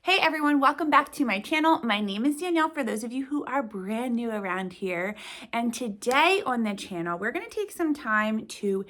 Hey everyone, welcome back to my channel. My name is Danielle for those of you who are brand new around here. And today on the channel, we're gonna take some time to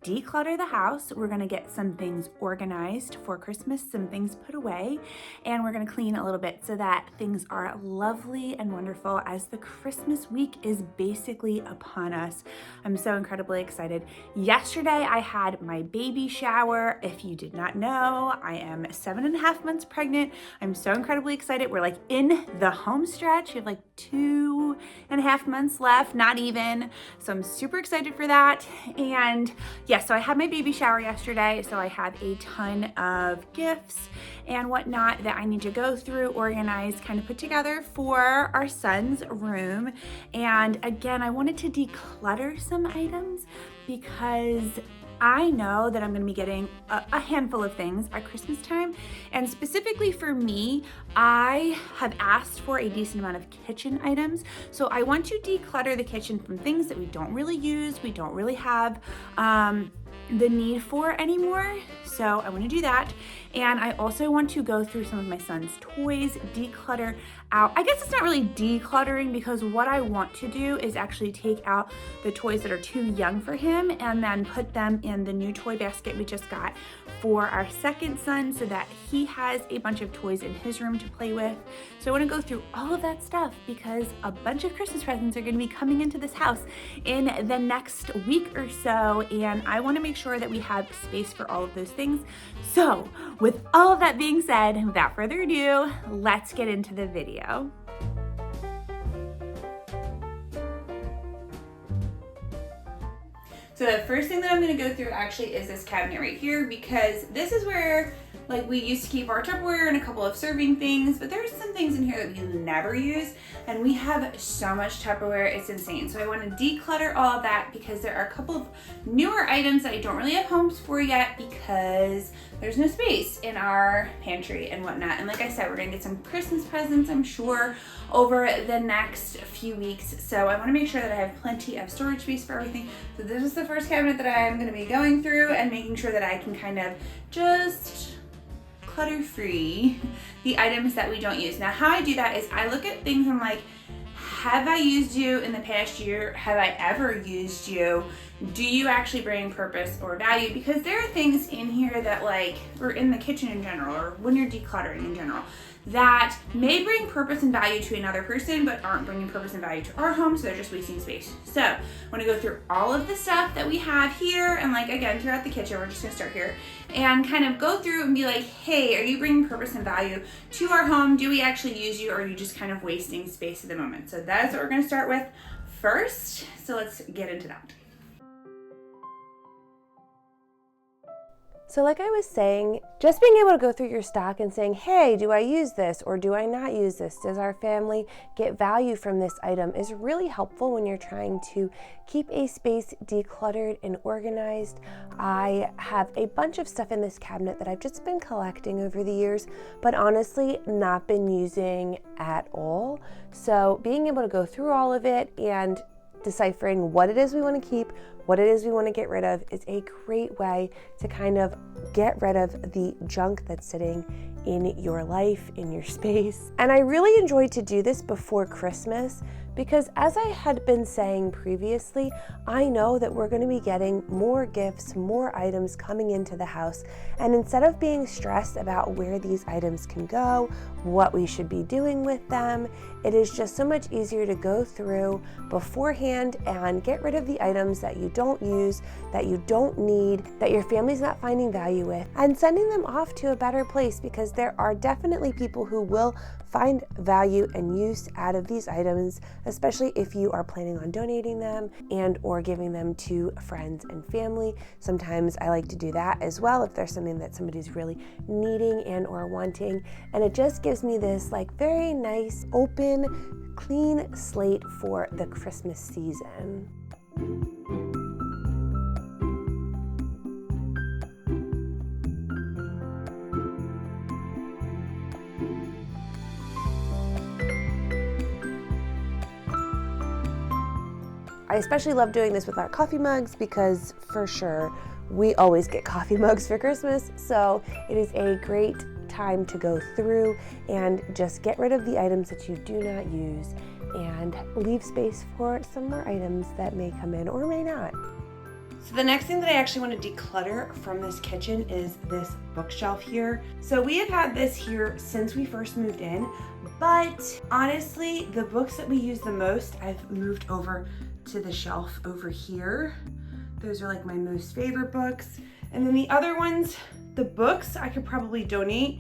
declutter the house. We're gonna get some things organized for Christmas, some things put away, and we're gonna clean a little bit so that things are lovely and wonderful as the Christmas week is basically upon us. I'm so incredibly excited. Yesterday, I had my baby shower. If you did not know, I am 7.5 months pregnant. I'm so incredibly excited. We're like in the home stretch. We have like 2.5 months left, not even. So I'm super excited for that. And yeah, so I had my baby shower yesterday. So I have a ton of gifts and whatnot that I need to go through, organize, kind of put together for our son's room. And again, I wanted to declutter some items because I know that I'm gonna be getting a handful of things at Christmas time. And specifically for me, I have asked for a decent amount of kitchen items. So I want to declutter the kitchen from things that we don't really use, we don't really have the need for anymore. So I want to do that. And I also want to go through some of my son's toys, declutter out. I guess it's not really decluttering because what I want to do is actually take out the toys that are too young for him and then put them in the new toy basket we just got for our second son so that he has a bunch of toys in his room to play with. So I want to go through all of that stuff because a bunch of Christmas presents are going to be coming into this house in the next week or so, and I want to make sure that we have space for all of those things. So with all of that being said, without further ado, let's get into the video. So the first thing that I'm going to go through actually is this cabinet right here, because this is where like we used to keep our Tupperware and a couple of serving things, but there's some things in here that we never use, and we have so much Tupperware, it's insane. So I want to declutter all of that because there are a couple of newer items that I don't really have homes for yet because there's no space in our pantry and whatnot. And like I said, we're gonna get some Christmas presents, I'm sure, over the next few weeks. So I wanna make sure that I have plenty of storage space for everything. So this is the first cabinet that I'm gonna be going through and making sure that I can kind of just clutter-free the items that we don't use. Now, how I do that is I look at things and I'm like, have I used you in the past year? Have I ever used you? Do you actually bring purpose or value? Because there are things in here that like, or in the kitchen in general, or when you're decluttering in general, that may bring purpose and value to another person, but aren't bringing purpose and value to our home, so they're just wasting space. So I want to go through all of the stuff that we have here, and like again, throughout the kitchen, we're just gonna start here, and kind of go through and be like, hey, are you bringing purpose and value to our home? Do we actually use you, or are you just kind of wasting space at the moment? So that's what we're gonna start with first. So let's get into that. So like I was saying, just being able to go through your stock and saying, hey, do I use this or do I not use this? Does our family get value from this item is really helpful when you're trying to keep a space decluttered and organized. I have a bunch of stuff in this cabinet that I've just been collecting over the years, but honestly not been using at all. So being able to go through all of it and deciphering what it is we want to keep, what it is we want to get rid of is a great way to kind of get rid of the junk that's sitting in your life, in your space. And I really enjoyed to do this before Christmas because as I had been saying previously, I know that we're going to be getting more gifts, more items coming into the house. And instead of being stressed about where these items can go, what we should be doing with them, it is just so much easier to go through beforehand and get rid of the items that you don't use, that you don't need, that your family's not finding value with, and sending them off to a better place because there are definitely people who will find value and use out of these items, especially if you are planning on donating them and or giving them to friends and family. Sometimes I like to do that as well if there's something that somebody's really needing and or wanting, and it just gives me this like very nice open clean slate for the Christmas season. I especially love doing this with our coffee mugs because for sure we always get coffee mugs for Christmas, so it is a great time to go through and just get rid of the items that you do not use and leave space for some more items that may come in or may not. So the next thing that I actually want to declutter from this kitchen is this bookshelf here. So we have had this here since we first moved in, but honestly, the books that we use the most, I've moved over to the shelf over here. Those are like my most favorite books. And then the other ones, the books I could probably donate,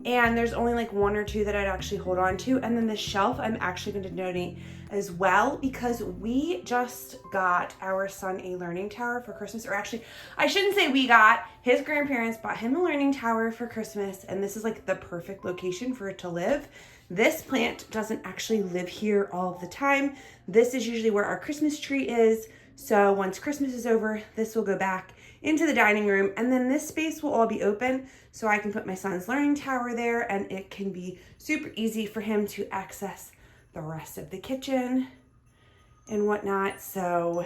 and there's only like one or two that I'd actually hold on to. And then the shelf I'm actually going to donate as well, because we just got our son a learning tower for Christmas. Or actually, I shouldn't say we got, his grandparents bought him a learning tower for Christmas, and this is like the perfect location for it to live. This plant doesn't actually live here all of the time. This is usually where our Christmas tree is. So once Christmas is over, this will go back into the dining room, and then this space will all be open so I can put my son's learning tower there, and it can be super easy for him to access the rest of the kitchen and whatnot. So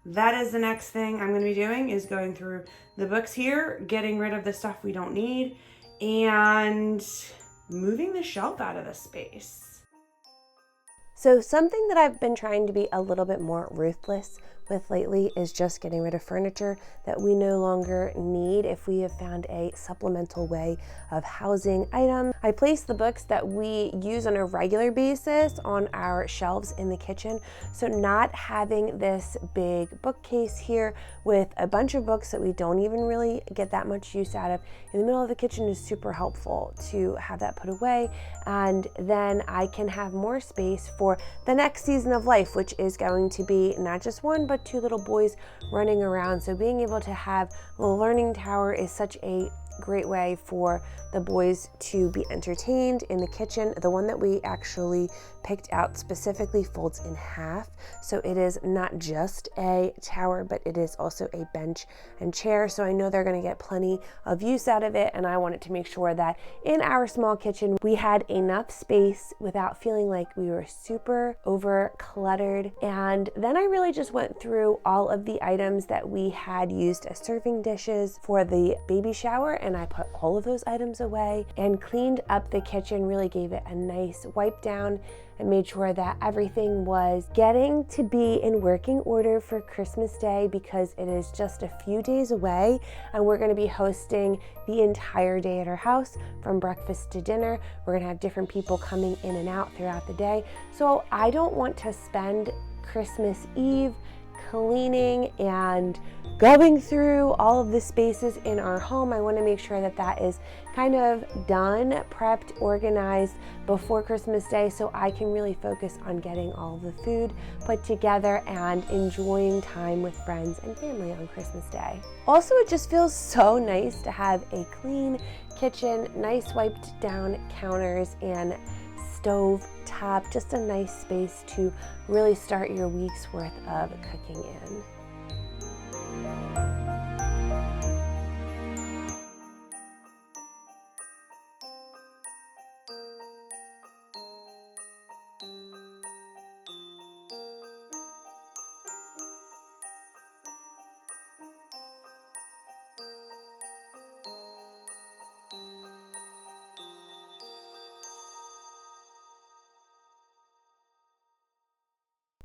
that is the next thing I'm going to be doing, is going through the books here, getting rid of the stuff we don't need, and moving the shelf out of the space. So something that I've been trying to be a little bit more ruthless with lately is just getting rid of furniture that we no longer need if we have found a supplemental way of housing items. I place the books that we use on a regular basis on our shelves in the kitchen. So not having this big bookcase here with a bunch of books that we don't even really get that much use out of in the middle of the kitchen is super helpful to have that put away. And then I can have more space for the next season of life, which is going to be not just one, but two little boys running around. So being able to have a learning tower is such a great way for the boys to be entertained in the kitchen. The one that we actually picked out specifically folds in half, so it is not just a tower, but it is also a bench and chair. So I know they're going to get plenty of use out of it, and I wanted to make sure that in our small kitchen we had enough space without feeling like we were super over cluttered. And then I really just went through all of the items that we had used as serving dishes for the baby shower, and I put all of those items away and cleaned up the kitchen, really gave it a nice wipe down and made sure that everything was getting to be in working order for Christmas Day, because it is just a few days away and we're going to be hosting the entire day at our house from breakfast to dinner. We're going to have different people coming in and out throughout the day. So I don't want to spend Christmas Eve cleaning and going through all of the spaces in our home. I want to make sure that that is kind of done, prepped, organized before Christmas Day, so I can really focus on getting all of the food put together and enjoying time with friends and family on Christmas Day. Also, it just feels so nice to have a clean kitchen, nice wiped down counters and stove top, just a nice space to really start your week's worth of cooking in.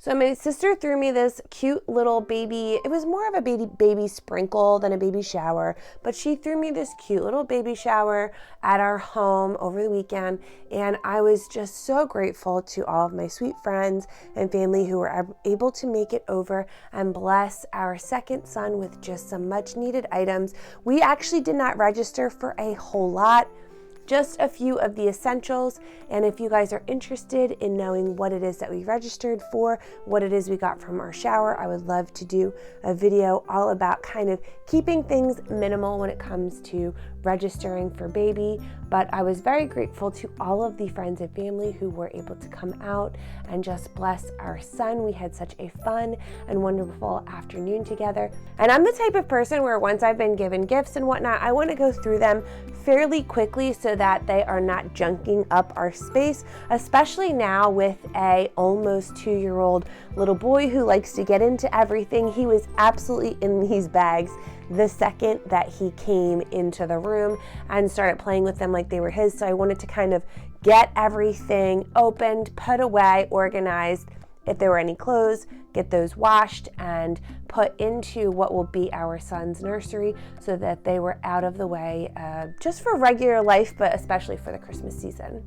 So my sister threw me this cute little baby, it was more of a baby sprinkle than a baby shower, but she threw me this cute little baby shower at our home over the weekend, and I was just so grateful to all of my sweet friends and family who were able to make it over and bless our second son with just some much needed items. We actually did not register for a whole lot, just a few of the essentials. And if you guys are interested in knowing what it is that we registered for, what it is we got from our shower, I would love to do a video all about kind of keeping things minimal when it comes to registering for baby. But I was very grateful to all of the friends and family who were able to come out and just bless our son. We had such a fun and wonderful afternoon together. And I'm the type of person where once I've been given gifts and whatnot, I want to go through them fairly quickly so that they are not junking up our space, especially now with a almost 2-year-old little boy who likes to get into everything. He was absolutely in these bags the second that he came into the room and started playing with them like they were his. So I wanted to kind of get everything opened, put away, organized. If there were any clothes, get those washed and put into what will be our son's nursery so that they were out of the way just for regular life, but especially for the Christmas season.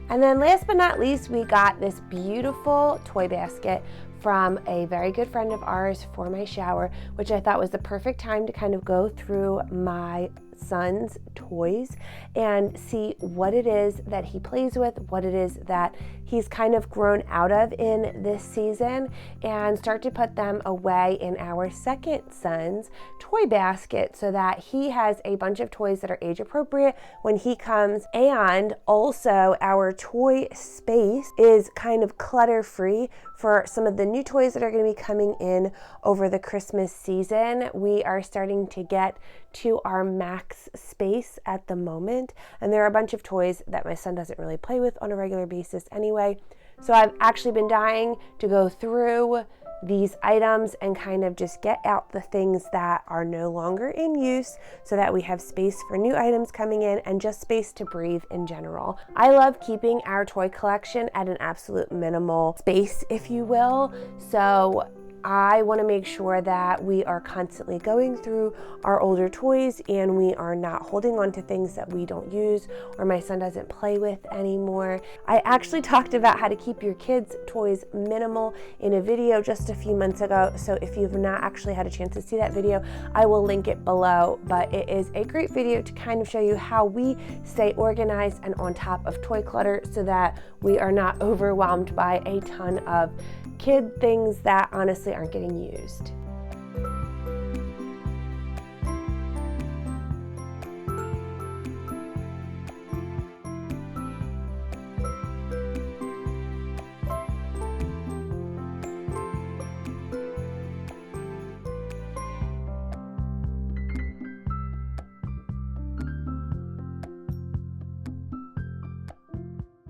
And then last but not least, we got this beautiful toy basket from a very good friend of ours for my shower, which I thought was the perfect time to kind of go through my son's toys and see what it is that he plays with, what it is that he's kind of grown out of in this season, and start to put them away in our second son's toy basket so that he has a bunch of toys that are age appropriate when he comes. And also our toy space is kind of clutter free for some of the new toys that are going to be coming in over the Christmas season. We are starting to get to our max space at the moment, and there are a bunch of toys that my son doesn't really play with on a regular basis anyway. So I've actually been dying to go through these items and kind of just get out the things that are no longer in use so that we have space for new items coming in and just space to breathe in general. I love keeping our toy collection at an absolute minimal space, if you will. So I want to make sure that we are constantly going through our older toys and we are not holding on to things that we don't use or my son doesn't play with anymore. I actually talked about how to keep your kids' toys minimal in a video just a few months ago. So if you've not actually had a chance to see that video, I will link it below. But it is a great video to kind of show you how we stay organized and on top of toy clutter so that we are not overwhelmed by a ton of kid things that honestly aren't getting used.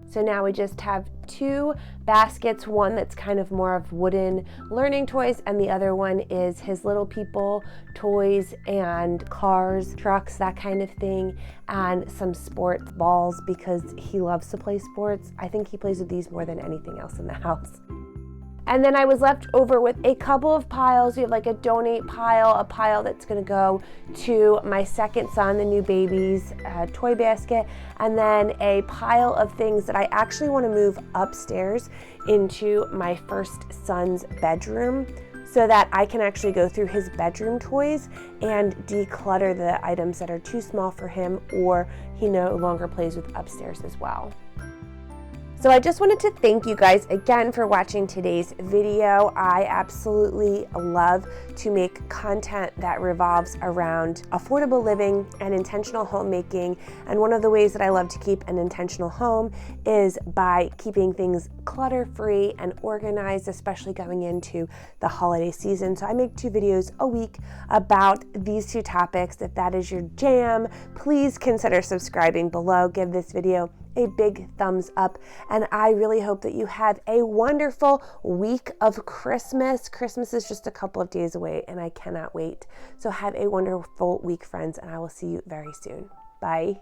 So now we just have two baskets, one that's kind of more of wooden learning toys, and the other one is his little people toys and cars, trucks, that kind of thing, and some sports balls because he loves to play sports. I think he plays with these more than anything else in the house. And then I was left over with a couple of piles. We have like a donate pile, a pile that's gonna go to my second son, the new baby's toy basket, and then a pile of things that I actually wanna move upstairs into my first son's bedroom so that I can actually go through his bedroom toys and declutter the items that are too small for him or he no longer plays with upstairs as well. So I just wanted to thank you guys again for watching today's video. I absolutely love to make content that revolves around affordable living and intentional homemaking. And one of the ways that I love to keep an intentional home is by keeping things clutter-free and organized, especially going into the holiday season. So I make 2 videos a week about these 2 topics. If that is your jam, please consider subscribing below. Give this video a big thumbs up, and I really hope that you have a wonderful week of Christmas. Christmas is just a couple of days away and I cannot wait. So have a wonderful week, friends, and I will see you very soon. Bye.